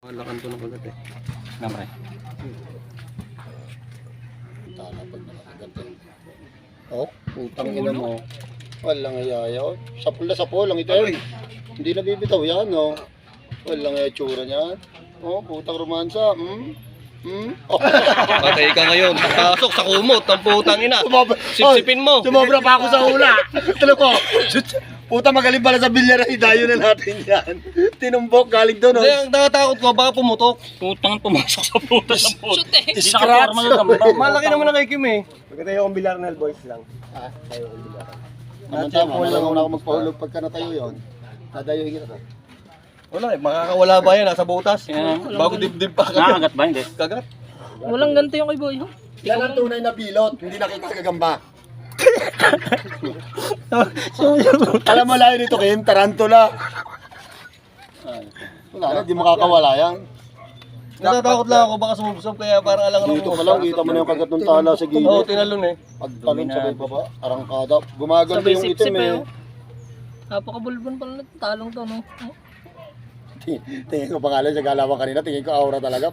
Lakan to ng kagat eh. Namre. Tala pag nakakagat eh. Oh, putang ina mo. Walang ayayaw. Sapul lang ito eh. Hindi na bibitaw yan, oh. Walang ayaw niyan. Oh, putang romansa. Oh. Patay ka ngayon. Pasok sa kumot ng putang ina. Sipsipin mo. Sumobra pa ako sa hula. Talo ko. Puta, magaling pala sa bilyar. Idayo na natin yan. Tinumbok, galing doon. Hindi, ang nakatakot ko, baka pumutok. Putang pumasok sa putas ng putas. Scratch. Malaki naman ang kay Kim eh. Magkatayo akong bilar na boys lang. Tayo ang bilyar. Tama, malang ako magpahulog pagka natayo yun. Dadayohin kita to. Wala eh, makakawala ba yan? Nasa butas. Yan. Bago dibdib pa. Nakakagat ba? Hindi. Kagat. Walang ganito yung kay Boy. Huh? Yan ang tunay na pilot. Hindi nakita gagamba. Alam mo lang dito, Kim, tarantula. Wala na, di makakawala yan. Natatakot lang ako, baka sumubsob kaya parang alang Dito pa lang, kita mo na yung kagat ng tala sa Oo, gilid. tinalon eh. Pagtalon sabay baba, arangkada. Gumaganda Sabay yung sip-sip itim eh. eh. Napakabulbon pala ng talong to, no? Tingin ko pangalan sa galawan kanina, tingin ko aura talaga.